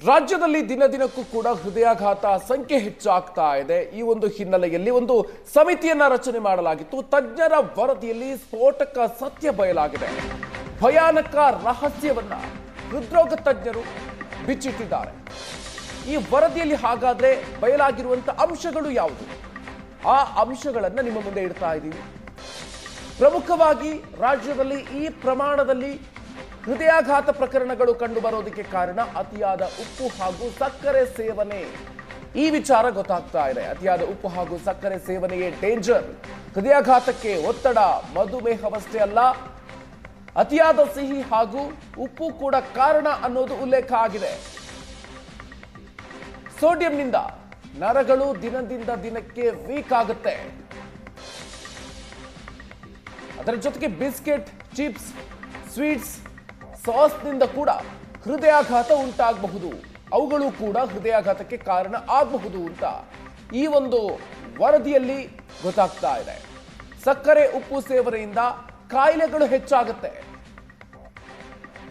ರಾಜ್ಯದಲ್ಲಿ ದಿನ ದಿನಕ್ಕೂ ಕೂಡ ಹೃದಯಾಘಾತ ಸಂಖ್ಯೆ ಹೆಚ್ಚಾಗ್ತಾ ಇದೆ. ಈ ಒಂದು ಹಿನ್ನೆಲೆಯಲ್ಲಿ ಒಂದು ಸಮಿತಿಯನ್ನ ರಚನೆ ಮಾಡಲಾಗಿತ್ತು. ತಜ್ಞರ ವರದಿಯಲ್ಲಿ ಸ್ಫೋಟಕ ಸತ್ಯ ಬಯಲಾಗಿದೆ. ಭಯಾನಕ ರಹಸ್ಯವನ್ನ ಹೃದ್ರೋಗ ತಜ್ಞರು ಬಿಚ್ಚಿಟ್ಟಿದ್ದಾರೆ. ಈ ವರದಿಯಲ್ಲಿ ಹಾಗಾದ್ರೆ ಬಯಲಾಗಿರುವಂತಹ ಅಂಶಗಳು ಯಾವುದು? ಆ ಅಂಶಗಳನ್ನ ನಿಮ್ಮ ಮುಂದೆ ಇಡ್ತಾ ಇದ್ದೀವಿ. ಪ್ರಮುಖವಾಗಿ ರಾಜ್ಯದಲ್ಲಿ ಈ ಪ್ರಮಾಣದಲ್ಲಿ ಹೃದಯಾಘಾತ ಪ್ರಕರಣಗಳು ಕಂಡು ಬರೋದಕ್ಕೆ ಕಾರಣ ಅತಿಯಾದ ಉಪ್ಪು ಹಾಗೂ ಸಕ್ಕರೆ ಸೇವನೆ. ಈ ವಿಚಾರ ಗೊತ್ತಾಗ್ತಾ ಇದೆ. ಅತಿಯಾದ ಉಪ್ಪು ಹಾಗೂ ಸಕ್ಕರೆ ಸೇವನೆಯೇ ಡೇಂಜರ್. ಹೃದಯಾಘಾತಕ್ಕೆ ಒತ್ತಡ, ಮಧುಮೇಹವಷ್ಟೇ ಅಲ್ಲ, ಅತಿಯಾದ ಸಿಹಿ ಹಾಗೂ ಉಪ್ಪು ಕೂಡ ಕಾರಣ ಅನ್ನೋದು ಉಲ್ಲೇಖ ಆಗಿದೆ. ಸೋಡಿಯಂನಿಂದ ನರಗಳು ದಿನದಿಂದ ದಿನಕ್ಕೆ ವೀಕ್ ಆಗುತ್ತೆ. ಅದರ ಜೊತೆಗೆ ಬಿಸ್ಕೆಟ್, ಚಿಪ್ಸ್, ಸ್ವೀಟ್ಸ್, ಸಾಸ್ನಿಂದ ಕೂಡ ಹೃದಯಾಘಾತ ಉಂಟಾಗಬಹುದು. ಅವುಗಳು ಕೂಡ ಹೃದಯಾಘಾತಕ್ಕೆ ಕಾರಣ ಆಗಬಹುದು ಅಂತ ಈ ಒಂದು ವರದಿಯಲ್ಲಿ ಗೊತ್ತಾಗ್ತಾ ಇದೆ. ಸಕ್ಕರೆ, ಉಪ್ಪು ಸೇವನೆಯಿಂದ ಕಾಯಿಲೆಗಳು ಹೆಚ್ಚಾಗುತ್ತೆ.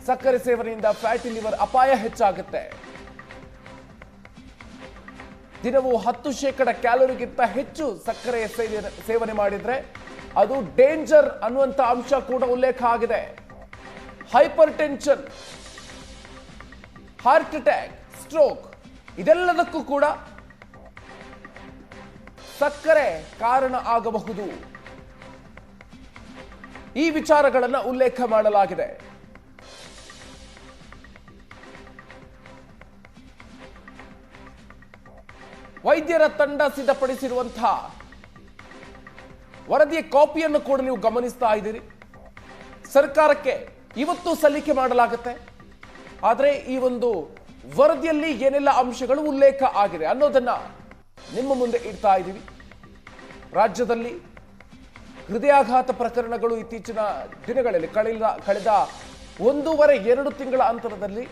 ಸಕ್ಕರೆ ಸೇವನೆಯಿಂದ ಫ್ಯಾಟಿ ಲಿವರ್ ಅಪಾಯ ಹೆಚ್ಚಾಗುತ್ತೆ. ದಿನವೂ 10% ಕ್ಯಾಲೋರಿಗಿಂತ ಹೆಚ್ಚು ಸಕ್ಕರೆ ಸೇವನೆ ಮಾಡಿದ್ರೆ ಅದು ಡೇಂಜರ್ ಅನ್ನುವಂಥ ಅಂಶ ಕೂಡ ಉಲ್ಲೇಖ ಆಗಿದೆ. Hypertension, heart attack, stroke ಇದೆಲ್ಲದಕ್ಕೂ ಕೂಡ ಸಕ್ಕರೆ ಕಾರಣ ಆಗಬಹುದು. ಈ ವಿಚಾರಗಳನ್ನು ಉಲ್ಲೇಖ ಮಾಡಲಾಗಿದೆ. ವೈದ್ಯರ ತಂಡ ಸಿದ್ಧಪಡಿಸಿರುವಂತಹ ವರದಿಯ ಕಾಪಿಯನ್ನು ಕೂಡ ನೀವು ಗಮನಿಸ್ತಾ ಇದ್ದೀರಿ. ಸರ್ಕಾರಕ್ಕೆ ಇವತ್ತು ಸಲ್ಲಿಕೆ ಮಾಡಲಾಗುತ್ತೆ. ಆದರೆ ಈ ಒಂದು ವರದಿಯಲ್ಲಿ ಏನೆಲ್ಲ ಅಂಶಗಳು ಉಲ್ಲೇಖ ಆಗಿದೆ ಅನ್ನೋದನ್ನ ನಿಮ್ಮ ಮುಂದೆ ಇಡ್ತಾ ಇದ್ದೀವಿ. ರಾಜ್ಯದಲ್ಲಿ ಹೃದಯಾಘಾತ ಪ್ರಕರಣಗಳು ಇತ್ತೀಚಿನ ದಿನಗಳಲ್ಲಿ ಕಳೆದ 1.5-2 ತಿಂಗಳ ಅಂತರದಲ್ಲಿ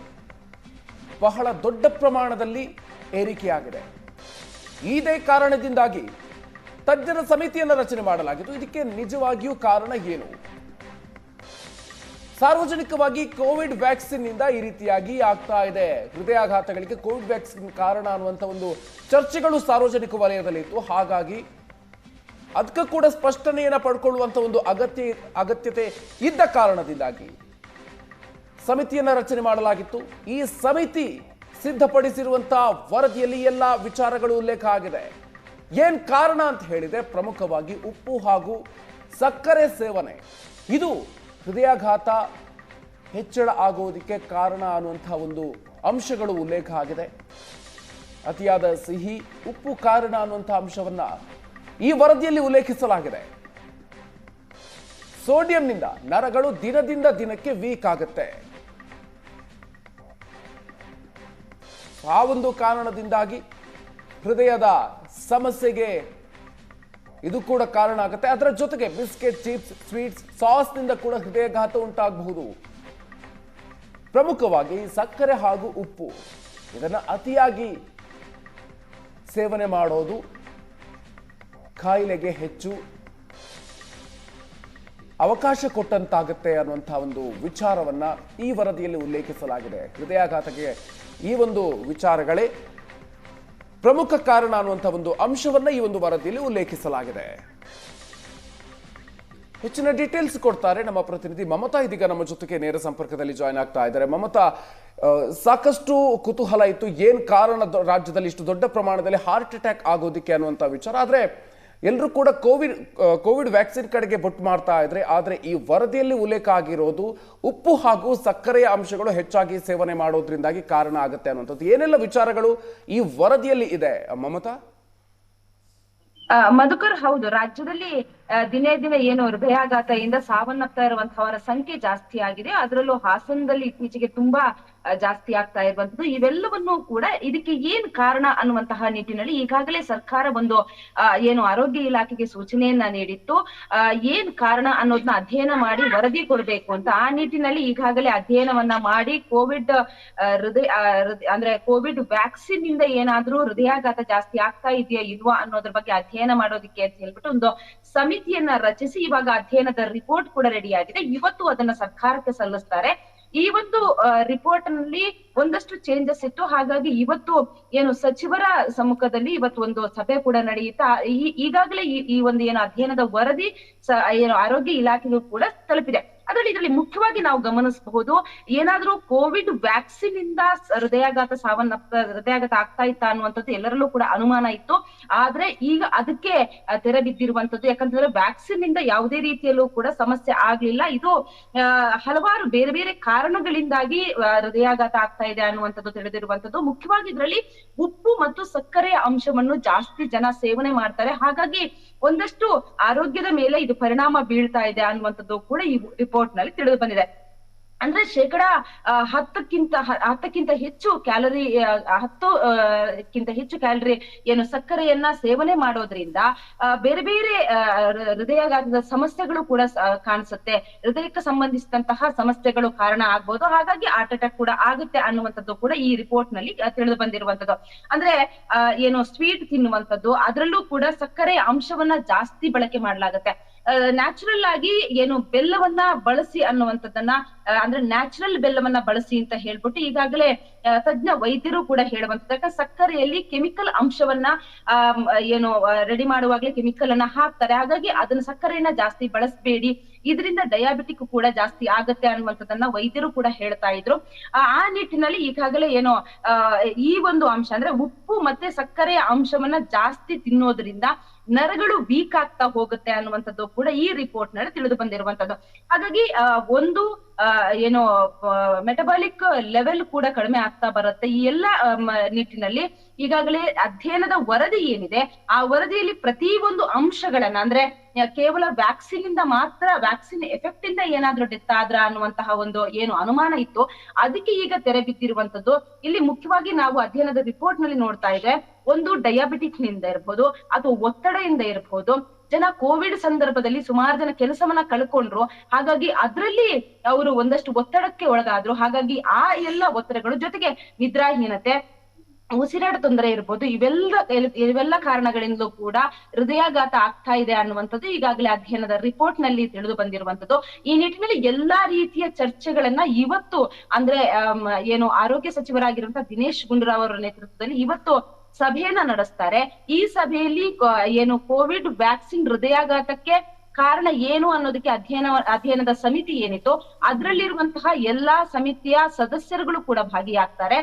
ಬಹಳ ದೊಡ್ಡ ಪ್ರಮಾಣದಲ್ಲಿ ಏರಿಕೆಯಾಗಿದೆ. ಇದೇ ಕಾರಣದಿಂದಾಗಿ ತಜ್ಞರ ಸಮಿತಿಯನ್ನು ರಚನೆ ಮಾಡಲಾಗಿತ್ತು. ಇದಕ್ಕೆ ನಿಜವಾಗಿಯೂ ಕಾರಣ ಏನು? ಸಾರ್ವಜನಿಕವಾಗಿ ಕೋವಿಡ್ ವ್ಯಾಕ್ಸಿನ್ ನಿಂದ ಈ ರೀತಿಯಾಗಿ ಆಗ್ತಾ ಇದೆ. ಹೃದಯಾಘಾತಗಳಿಗೆ ಕೋವಿಡ್ ವ್ಯಾಕ್ಸಿನ್ ಕಾರಣ ಅನ್ನುವಂಥ ಒಂದು ಚರ್ಚೆಗಳು ಸಾರ್ವಜನಿಕ ವಲಯದಲ್ಲಿತ್ತು. ಹಾಗಾಗಿ ಅದಕ್ಕೂ ಕೂಡ ಸ್ಪಷ್ಟನೆಯನ್ನು ಪಡ್ಕೊಳ್ಳುವಂಥ ಒಂದು ಅಗತ್ಯತೆ ಇದ್ದ ಕಾರಣದಿಂದಾಗಿ ಸಮಿತಿಯನ್ನ ರಚನೆ ಮಾಡಲಾಗಿತ್ತು. ಈ ಸಮಿತಿ ಸಿದ್ಧಪಡಿಸಿರುವಂತಹ ವರದಿಯಲ್ಲಿ ಎಲ್ಲ ವಿಚಾರಗಳು ಉಲ್ಲೇಖ ಆಗಿದೆ. ಏನ್ ಕಾರಣ ಅಂತ ಹೇಳಿದ್ರೆ ಪ್ರಮುಖವಾಗಿ ಉಪ್ಪು ಹಾಗೂ ಸಕ್ಕರೆ ಸೇವನೆ ಇದು ಹೃದಯಾಘಾತ ಹೆಚ್ಚಳ ಆಗೋದಕ್ಕೆ ಕಾರಣ ಅನ್ನುವಂತಹ ಒಂದು ಅಂಶಗಳು ಉಲ್ಲೇಖ ಆಗಿದೆ. ಅತಿಯಾದ ಸಿಹಿ, ಉಪ್ಪು ಕಾರಣ ಅನ್ನುವಂತಹ ಅಂಶವನ್ನ ಈ ವರದಿಯಲ್ಲಿ ಉಲ್ಲೇಖಿಸಲಾಗಿದೆ. ಸೋಡಿಯಂನಿಂದ ನರಗಳು ದಿನದಿಂದ ದಿನಕ್ಕೆ ವೀಕ್ ಆಗುತ್ತೆ. ಆ ಒಂದು ಕಾರಣದಿಂದಾಗಿ ಹೃದಯದ ಸಮಸ್ಯೆಗೆ ಇದು ಕೂಡ ಕಾರಣ ಆಗುತ್ತೆ. ಅದರ ಜೊತೆಗೆ ಬಿಸ್ಕೆಟ್, ಚಿಪ್ಸ್, ಸ್ವೀಟ್ಸ್, ಸಾಸ್ನಿಂದ ಕೂಡ ಹೃದಯಾಘಾತ ಉಂಟಾಗಬಹುದು. ಪ್ರಮುಖವಾಗಿ ಸಕ್ಕರೆ ಹಾಗೂ ಉಪ್ಪು ಇದನ್ನು ಅತಿಯಾಗಿ ಸೇವನೆ ಮಾಡೋದು ಕಾಯಿಲೆಗೆ ಹೆಚ್ಚು ಅವಕಾಶ ಕೊಟ್ಟಂತಾಗುತ್ತೆ ಅನ್ನುವಂತಹ ಒಂದು ವಿಚಾರವನ್ನ ಈ ವರದಿಯಲ್ಲಿ ಉಲ್ಲೇಖಿಸಲಾಗಿದೆ. ಹೃದಯಾಘಾತಕ್ಕೆ ಈ ಒಂದು ವಿಚಾರಗಳೇ ಪ್ರಮುಖ ಕಾರಣ ಅನ್ನುವಂಥ ಒಂದು ಅಂಶವನ್ನ ಈ ಒಂದು ವರದಿಯಲ್ಲಿ ಉಲ್ಲೇಖಿಸಲಾಗಿದೆ. ಹೆಚ್ಚಿನ ಡೀಟೇಲ್ಸ್ ಕೊಡ್ತಾರೆ ನಮ್ಮ ಪ್ರತಿನಿಧಿ ಮಮತಾ. ಇದೀಗ ನಮ್ಮ ಜೊತೆಗೆ ನೇರ ಸಂಪರ್ಕದಲ್ಲಿ ಜಾಯ್ನ್ ಆಗ್ತಾ ಇದ್ದಾರೆ. ಮಮತಾ, ಸಾಕಷ್ಟು ಕುತೂಹಲ ಇತ್ತು, ಏನ್ ಕಾರಣ ರಾಜ್ಯದಲ್ಲಿ ಇಷ್ಟು ದೊಡ್ಡ ಪ್ರಮಾಣದಲ್ಲಿ ಹಾರ್ಟ್ ಅಟ್ಯಾಕ್ ಆಗೋದಿಕ್ಕೆ ಅನ್ನುವಂಥ ವಿಚಾರ. ಆದ್ರೆ ಎಲ್ಲರೂ ಕೂಡ ಕೋವಿಡ್ ವ್ಯಾಕ್ಸಿನ್ ಕಡೆಗೆ ಬೊಟ್ಟು ಮಾಡ್ತಾ ಇದ್ರೆ, ಆದ್ರೆ ಈ ವರದಿಯಲ್ಲಿ ಉಲ್ಲೇಖ ಆಗಿರೋದು ಉಪ್ಪು ಹಾಗೂ ಸಕ್ಕರೆಯ ಅಂಶಗಳು ಹೆಚ್ಚಾಗಿ ಸೇವನೆ ಮಾಡೋದ್ರಿಂದಾಗಿ ಕಾರಣ ಆಗುತ್ತೆ ಅನ್ನುವಂಥದ್ದು. ಏನೆಲ್ಲ ವಿಚಾರಗಳು ಈ ವರದಿಯಲ್ಲಿ ಇದೆ ಮಮತಾ? ಮಧುಕರ್, ಹೌದು, ರಾಜ್ಯದಲ್ಲಿ ದಿನೇ ದಿನ ಏನು ಹೃದಯಾಘಾತದಿಂದ ಸಾವನ್ನಪ್ತಾ ಇರುವಂತಹವರ ಸಂಖ್ಯೆ ಜಾಸ್ತಿ ಆಗಿದೆ. ಅದರಲ್ಲೂ ಹಾಸನದಲ್ಲಿ ಇತ್ತೀಚೆಗೆ ತುಂಬಾ ಜಾಸ್ತಿ ಆಗ್ತಾ ಇರುವಂತದ್ದು. ಇವೆಲ್ಲವನ್ನೂ ಕೂಡ ಇದಕ್ಕೆ ಏನ್ ಕಾರಣ ಅನ್ನುವಂತಹ ನಿಟ್ಟಿನಲ್ಲಿ ಈಗಾಗಲೇ ಸರ್ಕಾರ ಒಂದು ಏನು ಆರೋಗ್ಯ ಇಲಾಖೆಗೆ ಸೂಚನೆಯನ್ನ ನೀಡಿತ್ತು. ಏನ್ ಕಾರಣ ಅನ್ನೋದನ್ನ ಅಧ್ಯಯನ ಮಾಡಿ ವರದಿ ಕೊಡ್ಬೇಕು ಅಂತ. ಆ ನಿಟ್ಟಿನಲ್ಲಿ ಈಗಾಗಲೇ ಅಧ್ಯಯನವನ್ನ ಮಾಡಿ ಕೋವಿಡ್ ಕೋವಿಡ್ ವ್ಯಾಕ್ಸಿನ್ ಇಂದ ಏನಾದ್ರೂ ಹೃದಯಾಘಾತ ಜಾಸ್ತಿ ಆಗ್ತಾ ಇದೆಯಾ ಇಲ್ವಾ ಅನ್ನೋದ್ರ ಬಗ್ಗೆ ಅಧ್ಯಯನ ಮಾಡೋದಕ್ಕೆ ಅಂತ ಹೇಳ್ಬಿಟ್ಟು ಒಂದು ಸಮಿತಿಯನ್ನ ರಚಿಸಿ ಇವಾಗ ಅಧ್ಯಯನದ ರಿಪೋರ್ಟ್ ಕೂಡ ರೆಡಿ ಆಗಿದೆ. ಇವತ್ತು ಅದನ್ನ ಸರ್ಕಾರಕ್ಕೆ ಸಲ್ಲಿಸ್ತಾರೆ. ಈ ಒಂದು ರಿಪೋರ್ಟ್ ನಲ್ಲಿ ಒಂದಷ್ಟು ಚೇಂಜಸ್ ಇತ್ತು. ಹಾಗಾಗಿ ಇವತ್ತು ಏನು ಸಚಿವರ ಸಮ್ಮುಖದಲ್ಲಿ ಇವತ್ತು ಒಂದು ಸಭೆ ಕೂಡ ನಡೆಯುತ್ತಾ ಈಗಾಗಲೇ ಈ ಒಂದು ಏನು ಅಧ್ಯಯನದ ವರದಿ ಏನು ಆರೋಗ್ಯ ಇಲಾಖೆಗೂ ಕೂಡ ತಲುಪಿದೆ. ಇದರಲ್ಲಿ ಮುಖ್ಯವಾಗಿ ನಾವು ಗಮನಿಸಬಹುದು, ಏನಾದ್ರೂ ಕೋವಿಡ್ ವ್ಯಾಕ್ಸಿನ್ ಇಂದ ಹೃದಯಾಘಾತ ಆಗ್ತಾ ಇತ್ತಾ ಅನ್ನುವಂಥದ್ದು ಎಲ್ಲರಲ್ಲೂ ಕೂಡ ಅನುಮಾನ ಇತ್ತು. ಆದ್ರೆ ಈಗ ಅದಕ್ಕೆ ತೆರೆ ಬಿದ್ದಿರುವಂತದ್ದು. ಯಾಕಂತಂದ್ರೆ ವ್ಯಾಕ್ಸಿನ್ ಇಂದ ಯಾವುದೇ ರೀತಿಯಲ್ಲೂ ಕೂಡ ಸಮಸ್ಯೆ ಆಗ್ಲಿಲ್ಲ. ಇದು ಹಲವಾರು ಬೇರೆ ಬೇರೆ ಕಾರಣಗಳಿಂದಾಗಿ ಹೃದಯಾಘಾತ ಆಗ್ತಾ ಇದೆ ಅನ್ನುವಂಥದ್ದು ತಿಳಿದಿರುವಂತದ್ದು. ಮುಖ್ಯವಾಗಿ ಇದರಲ್ಲಿ ಉಪ್ಪು ಮತ್ತು ಸಕ್ಕರೆಯ ಅಂಶವನ್ನು ಜಾಸ್ತಿ ಜನ ಸೇವನೆ ಮಾಡ್ತಾರೆ. ಹಾಗಾಗಿ ಒಂದಷ್ಟು ಆರೋಗ್ಯದ ಮೇಲೆ ಇದು ಪರಿಣಾಮ ಬೀಳ್ತಾ ಇದೆ ಅನ್ನುವಂಥದ್ದು ಕೂಡ ಈ ರಿಪೋರ್ಟ್ ನಲ್ಲಿ ತಿಳಿದು ಬಂದಿದೆ. ಅಂದ್ರೆ 10ಕ್ಕಿಂತ ಹೆಚ್ಚು ಕ್ಯಾಲರಿ 10ಕ್ಕಿಂತ ಹೆಚ್ಚು ಕ್ಯಾಲರಿ ಏನು ಸಕ್ಕರೆಯನ್ನ ಸೇವನೆ ಮಾಡೋದ್ರಿಂದ ಬೇರೆ ಬೇರೆ ಹೃದಯಾಘಾತದ ಸಮಸ್ಯೆಗಳು ಕೂಡ ಕಾಣಿಸುತ್ತೆ. ಹೃದಯಕ್ಕೆ ಸಂಬಂಧಿಸಿದಂತಹ ಸಮಸ್ಯೆಗಳು ಕಾರಣ ಆಗ್ಬಹುದು. ಹಾಗಾಗಿ ಹಾರ್ಟ್ ಅಟ್ಯಾಕ್ ಕೂಡ ಆಗುತ್ತೆ ಅನ್ನುವಂಥದ್ದು ಕೂಡ ಈ ರಿಪೋರ್ಟ್ ನಲ್ಲಿ ತಿಳಿದು ಬಂದಿರುವಂತದ್ದು. ಅಂದ್ರೆ ಏನು ಸ್ವೀಟ್ ತಿನ್ನುವಂಥದ್ದು, ಅದರಲ್ಲೂ ಕೂಡ ಸಕ್ಕರೆಯ ಅಂಶವನ್ನ ಜಾಸ್ತಿ ಬಳಕೆ ಮಾಡಲಾಗುತ್ತೆ. ನ್ಯಾಚುರಲ್ ಆಗಿ ಏನು ಬೆಲ್ಲವನ್ನ ಬಳಸಿ ಅನ್ನುವಂಥದ್ದನ್ನ ಅಂದ್ರೆ ನ್ಯಾಚುರಲ್ ಬೆಲ್ಲವನ್ನ ಬಳಸಿ ಅಂತ ಹೇಳ್ಬಿಟ್ಟು ಈಗಾಗಲೇ ತಜ್ಞ ವೈದ್ಯರು ಕೂಡ ಹೇಳುವಂಥದ್ದು. ಯಾಕಂದ್ರೆ ಸಕ್ಕರೆಯಲ್ಲಿ ಕೆಮಿಕಲ್ ಅಂಶವನ್ನ ಏನು ರೆಡಿ ಮಾಡುವಾಗಲೇ ಕೆಮಿಕಲ್ ಅನ್ನ ಹಾಕ್ತಾರೆ. ಹಾಗಾಗಿ ಅದನ್ನ ಸಕ್ಕರೆಯನ್ನ ಜಾಸ್ತಿ ಬಳಸಬೇಡಿ, ಇದರಿಂದ ಡಯಾಬಿಟಿಕ್ ಕೂಡ ಜಾಸ್ತಿ ಆಗತ್ತೆ ಅನ್ನುವಂಥದ್ದನ್ನ ವೈದ್ಯರು ಕೂಡ ಹೇಳ್ತಾ ಇದ್ರು. ಆ ನಿಟ್ಟಿನಲ್ಲಿ ಈಗಾಗಲೇ ಏನೋ ಈ ಒಂದು ಅಂಶ ಅಂದ್ರೆ ಉಪ್ಪು ಮತ್ತೆ ಸಕ್ಕರೆಯ ಅಂಶವನ್ನ ಜಾಸ್ತಿ ತಿನ್ನೋದ್ರಿಂದ ನರಗಳು ವೀಕ್ ಆಗ್ತಾ ಹೋಗುತ್ತೆ ಅನ್ನುವಂಥದ್ದು ಕೂಡ ಈ ರಿಪೋರ್ಟ್ ನಲ್ಲಿ ತಿಳಿದು ಬಂದಿರುವಂತದ್ದು. ಹಾಗಾಗಿ ಒಂದು ಏನು ಮೆಟಬಾಲಿಕ್ ಲೆವೆಲ್ ಕೂಡ ಕಡಿಮೆ ಆಗ್ತಾ ಬರುತ್ತೆ. ಈ ಎಲ್ಲ ನಿಟ್ಟಿನಲ್ಲಿ ಈಗಾಗಲೇ ಅಧ್ಯಯನದ ವರದಿ ಏನಿದೆ, ಆ ವರದಿಯಲ್ಲಿ ಪ್ರತಿ ಒಂದು ಅಂಶಗಳನ್ನ ಅಂದ್ರೆ ಕೇವಲ ವ್ಯಾಕ್ಸಿನ್ ಇಂದ ಮಾತ್ರ, ವ್ಯಾಕ್ಸಿನ್ ಎಫೆಕ್ಟ್ ಇಂದ ಏನಾದ್ರೂ ಡೆತ್ ಆದ್ರ ಅನ್ನುವಂತಹ ಒಂದು ಏನು ಅನುಮಾನ ಇತ್ತು, ಅದಕ್ಕೆ ಈಗ ತೆರೆ ಬಿದ್ದಿರುವಂತದ್ದು. ಇಲ್ಲಿ ಮುಖ್ಯವಾಗಿ ನಾವು ಅಧ್ಯಯನದ ರಿಪೋರ್ಟ್ ನಲ್ಲಿ ನೋಡ್ತಾ ಇದೆ, ಒಂದು ಡಯಾಬಿಟಿಕ್ ನಿಂದ ಇರ್ಬೋದು ಅಥವಾ ಒತ್ತಡದಿಂದ ಇರ್ಬೋದು. ಜನ ಕೋವಿಡ್ ಸಂದರ್ಭದಲ್ಲಿ ಸುಮಾರು ಜನ ಕೆಲಸವನ್ನ ಕಳ್ಕೊಂಡ್ರು. ಹಾಗಾಗಿ ಅದರಲ್ಲಿ ಅವರು ಒಂದಷ್ಟು ಒತ್ತಡಕ್ಕೆ ಒಳಗಾದ್ರು. ಹಾಗಾಗಿ ಆ ಎಲ್ಲ ಒತ್ತಡಗಳು ಜೊತೆಗೆ ನಿದ್ರಾಹೀನತೆ, ಉಸಿರಾಟ ತೊಂದರೆ ಇರ್ಬೋದು, ಇವೆಲ್ಲ ಕಾರಣಗಳಿಂದಲೂ ಕೂಡ ಹೃದಯಾಘಾತ ಆಗ್ತಾ ಇದೆ ಅನ್ನುವಂಥದ್ದು ಈಗಾಗಲೇ ಅಧ್ಯಯನದ ರಿಪೋರ್ಟ್ ನಲ್ಲಿ ತಿಳಿದು ಬಂದಿರುವಂತದ್ದು. ಈ ನಿಟ್ಟಿನಲ್ಲಿ ಎಲ್ಲಾ ರೀತಿಯ ಚರ್ಚೆಗಳನ್ನ ಇವತ್ತು ಅಂದ್ರೆ ಏನು ಆರೋಗ್ಯ ಸಚಿವರಾಗಿರುವಂತಹ ದಿನೇಶ್ ಗುಂಡೂರಾವ್ ಅವರ ನೇತೃತ್ವದಲ್ಲಿ ಇವತ್ತು ಸಭೆಯನ್ನ ನಡೆಸ್ತಾರೆ. ಈ ಸಭೆಯಲ್ಲಿ ಏನು ಕೋವಿಡ್ ವ್ಯಾಕ್ಸಿನ್ ಹೃದಯಾಘಾತಕ್ಕೆ ಕಾರಣ ಏನು ಅನ್ನೋದಕ್ಕೆ ಅಧ್ಯಯನದ ಸಮಿತಿ ಏನಿತ್ತು, ಅದ್ರಲ್ಲಿರುವಂತಹ ಎಲ್ಲಾ ಸಮಿತಿಯ ಸದಸ್ಯರುಗಳು ಕೂಡ ಭಾಗಿಯಾಗ್ತಾರೆ.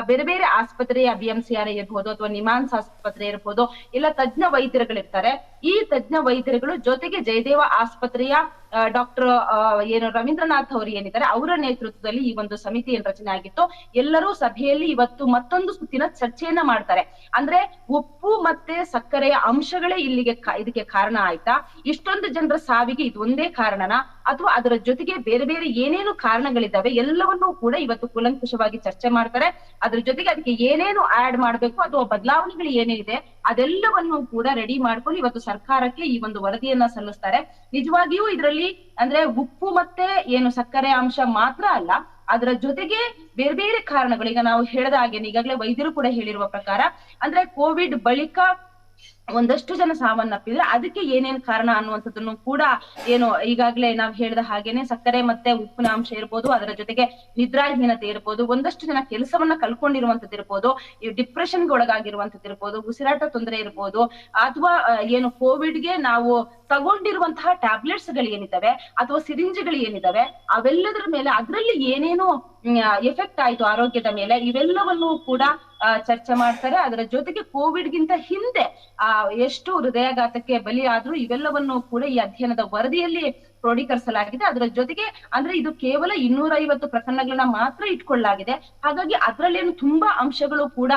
ಬೇರೆ ಬೇರೆ ಆಸ್ಪತ್ರೆಯ BMCR ಇರ್ಬೋದು ಅಥವಾ ನಿಮಾನ್ಸ್ ಆಸ್ಪತ್ರೆ ಇರ್ಬೋದು, ಎಲ್ಲ ತಜ್ಞ ವೈದ್ಯರುಗಳಿರ್ತಾರೆ. ಈ ತಜ್ಞ ವೈದ್ಯರುಗಳು ಜೊತೆಗೆ ಜಯದೇವ ಆಸ್ಪತ್ರೆಯ ಡಾಕ್ಟರ್ ಏನು ರವೀಂದ್ರನಾಥ್ ಅವರು ಏನಿದ್ದಾರೆ, ಅವರ ನೇತೃತ್ವದಲ್ಲಿ ಈ ಒಂದು ಸಮಿತಿ ರಚನೆ ಆಗಿತ್ತು. ಎಲ್ಲರೂ ಸಭೆಯಲ್ಲಿ ಇವತ್ತು ಮತ್ತೊಂದು ಸುತ್ತಿನ ಚರ್ಚೆಯನ್ನ ಮಾಡ್ತಾರೆ. ಅಂದ್ರೆ ಉಪ್ಪು ಮತ್ತೆ ಸಕ್ಕರೆಯ ಅಂಶಗಳೇ ಇದಕ್ಕೆ ಕಾರಣ ಆಯ್ತಾ, ಇಷ್ಟೊಂದು ಜನರ ಸಾವಿಗೆ ಇದು ಒಂದೇ ಕಾರಣನಾ, ಅಥವಾ ಅದರ ಜೊತೆಗೆ ಬೇರೆ ಬೇರೆ ಏನೇನು ಕಾರಣಗಳಿದ್ದಾವೆ ಎಲ್ಲವನ್ನೂ ಕೂಡ ಇವತ್ತು ಕೂಲಂಕುಷವಾಗಿ ಚರ್ಚೆ ಮಾಡ್ತಾರೆ. ಅದ್ರ ಜೊತೆಗೆ ಅದಕ್ಕೆ ಏನೇನು ಆಡ್ ಮಾಡ್ಬೇಕು ಅಥವಾ ಬದಲಾವಣೆಗಳು ಏನೇನಿದೆ ಅದೆಲ್ಲವನ್ನು ಕೂಡ ರೆಡಿ ಮಾಡ್ಕೊಂಡು ಇವತ್ತು ಸರ್ಕಾರಕ್ಕೆ ಈ ಒಂದು ವರದಿಯನ್ನ ಸಲ್ಲಿಸ್ತಾರೆ. ನಿಜವಾಗಿಯೂ ಇದರಲ್ಲಿ ಅಂದ್ರೆ ಉಪ್ಪು ಮತ್ತೆ ಏನು ಸಕ್ಕರೆ ಅಂಶ ಮಾತ್ರ ಅಲ್ಲ, ಅದರ ಜೊತೆಗೆ ಬೇರೆ ಬೇರೆ ಕಾರಣಗಳು, ಈಗ ನಾವು ಹೇಳಿದ ಹಾಗೇನೆ ಈಗಾಗಲೇ ವೈದ್ಯರು ಕೂಡ ಹೇಳಿರುವ ಪ್ರಕಾರ ಅಂದ್ರೆ ಕೋವಿಡ್ ಬಳಿಕ ಒಂದಷ್ಟು ಜನ ಸಾವನ್ನಪ್ಪಿದ್ರೆ ಅದಕ್ಕೆ ಏನೇನ್ ಕಾರಣ ಅನ್ನುವಂಥದ್ದನ್ನು ಕೂಡ ಏನು ಈಗಾಗಲೇ ನಾವ್ ಹೇಳಿದ ಹಾಗೇನೆ ಸಕ್ಕರೆ ಮತ್ತೆ ಉಪ್ಪಿನ ಅಂಶ ಇರ್ಬೋದು, ಅದರ ಜೊತೆಗೆ ನಿದ್ರಾಹೀನತೆ ಇರ್ಬೋದು, ಒಂದಷ್ಟು ಜನ ಕೆಲಸವನ್ನ ಕಳ್ಕೊಂಡಿರುವಂತದ್ದು ಇರ್ಬೋದು, ಈ ಡಿಪ್ರೆಷನ್ಗೆ ಒಳಗಾಗಿರುವಂತದ್ದು ಇರ್ಬೋದು, ಉಸಿರಾಟ ತೊಂದರೆ ಇರ್ಬೋದು, ಅಥವಾ ಏನು ಕೋವಿಡ್ಗೆ ನಾವು ತಗೊಂಡಿರುವಂತಹ ಟ್ಯಾಬ್ಲೆಟ್ಸ್ ಗಳು ಏನಿದಾವೆ ಅಥವಾ ಸಿರಿಂಜ್ಗಳು ಏನಿದಾವೆ ಅವೆಲ್ಲದರ ಮೇಲೆ ಅದರಲ್ಲಿ ಏನೇನು ಎಫೆಕ್ಟ್ ಆಯ್ತು ಆರೋಗ್ಯದ ಮೇಲೆ, ಇವೆಲ್ಲವನ್ನು ಕೂಡ ಚರ್ಚೆ ಮಾಡ್ತಾರೆ. ಅದರ ಜೊತೆಗೆ ಕೋವಿಡ್ ಗಿಂತ ಹಿಂದೆ ಎಷ್ಟು ಹೃದಯಾಘಾತಕ್ಕೆ ಬಲಿಯಾದ್ರೂ ಇವೆಲ್ಲವನ್ನು ಕೂಡ ಈ ಅಧ್ಯಯನದ ವರದಿಯಲ್ಲಿ ಕ್ರೋಢೀಕರಿಸಲಾಗಿದೆ. ಅದರ ಜೊತೆಗೆ ಅಂದ್ರೆ ಇದು ಕೇವಲ 250 ಪ್ರಕರಣಗಳನ್ನ ಮಾತ್ರ ಇಟ್ಕೊಳ್ಳಲಾಗಿದೆ. ಹಾಗಾಗಿ ಅದರಲ್ಲೇನು ತುಂಬಾ ಅಂಶಗಳು ಕೂಡ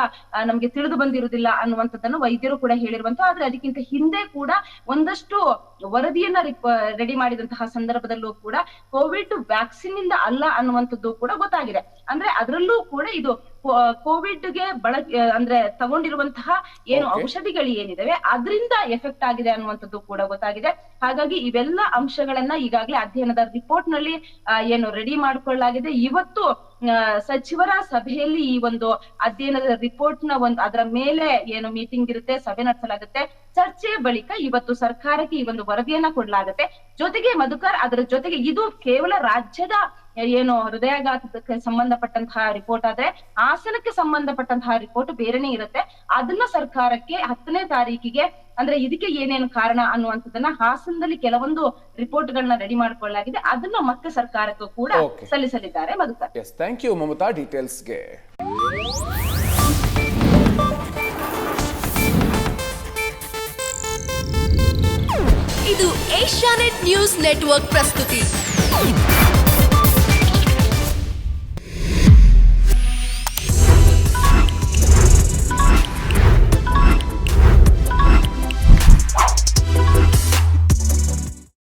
ನಮ್ಗೆ ತಿಳಿದು ಬಂದಿರುವುದಿಲ್ಲ ಅನ್ನುವಂಥದ್ದನ್ನು ವೈದ್ಯರು ಕೂಡ ಹೇಳಿರುವಂತ. ಆದ್ರೆ ಅದಕ್ಕಿಂತ ಹಿಂದೆ ಕೂಡ ಒಂದಷ್ಟು ವರದಿಯನ್ನ ರೆಡಿ ಮಾಡಿದಂತಹ ಸಂದರ್ಭದಲ್ಲೂ ಕೂಡ ಕೋವಿಡ್ ವ್ಯಾಕ್ಸಿನ್ ಇಂದ ಅಲ್ಲ ಅನ್ನುವಂಥದ್ದು ಕೂಡ ಗೊತ್ತಾಗಿದೆ. ಅಂದ್ರೆ ಅದರಲ್ಲೂ ಕೂಡ ಇದು ಕೋವಿಡ್ಗೆ ಅಂದ್ರೆ ತಗೊಂಡಿರುವಂತಹ ಏನು ಔಷಧಿಗಳು ಏನಿದಾವೆ ಅದರಿಂದ ಎಫೆಕ್ಟ್ ಆಗಿದೆ ಅನ್ನುವಂಥದ್ದು ಕೂಡ ಗೊತ್ತಾಗಿದೆ. ಹಾಗಾಗಿ ಇವೆಲ್ಲ ಅಂಶಗಳನ್ನ ಈಗಾಗಲೇ ಅಧ್ಯಯನದ ರಿಪೋರ್ಟ್ ನಲ್ಲಿ ಏನು ರೆಡಿ ಮಾಡ್ಕೊಳ್ಳಲಾಗಿದೆ. ಇವತ್ತು ಸಚಿವರ ಸಭೆಯಲ್ಲಿ ಈ ಒಂದು ಅಧ್ಯಯನದ ರಿಪೋರ್ಟ್ ನ ಅದರ ಮೇಲೆ ಏನು ಮೀಟಿಂಗ್ ಇರುತ್ತೆ, ಸಭೆ ನಡೆಸಲಾಗುತ್ತೆ. ಚರ್ಚೆಯ ಬಳಿಕ ಇವತ್ತು ಸರ್ಕಾರಕ್ಕೆ ಈ ಒಂದು ವರದಿಯನ್ನ ಕೊಡಲಾಗುತ್ತೆ. ಜೊತೆಗೆ ಮಧುಕರ್, ಅದರ ಜೊತೆಗೆ ಇದು ಕೇವಲ ರಾಜ್ಯದ ಏನು ಹೃದಯಾಘಾತಕ್ಕೆ ಸಂಬಂಧಪಟ್ಟಂತಹ ರಿಪೋರ್ಟ್ ಆದ್ರೆ ಹಾಸನಕ್ಕೆ ಸಂಬಂಧಪಟ್ಟಂತಹ ರಿಪೋರ್ಟ್ ಬೇರೆನೆ ಇರುತ್ತೆ. ಅದನ್ನ ಸರ್ಕಾರಕ್ಕೆ 10ನೇ ತಾರೀಕಿಗೆ ಅಂದ್ರೆ ಇದಕ್ಕೆ ಏನೇನು ಕಾರಣ ಅನ್ನುವಂಥದ್ದನ್ನ ಹಾಸನದಲ್ಲಿ ಕೆಲವೊಂದು ರಿಪೋರ್ಟ್ ಗಳನ್ನ ರೆಡಿ ಮಾಡ್ಕೊಳ್ಳಲಾಗಿದೆ. ಅದನ್ನ ಮತ್ತೆ ಸರ್ಕಾರಕ್ಕೂ ಕೂಡ ಸಲ್ಲಿಸಲಿದ್ದಾರೆ. ಮಧುಕರ್, ಥ್ಯಾಂಕ್ ಯು ಮಮತಾ ಡೀಟೇಲ್ಸ್ಗೆ. ಇದು ಏಷ್ಯಾನೆಟ್ ನ್ಯೂಸ್ ನೆಟ್ವರ್ಕ್ ಪ್ರಸ್ತುತಿ.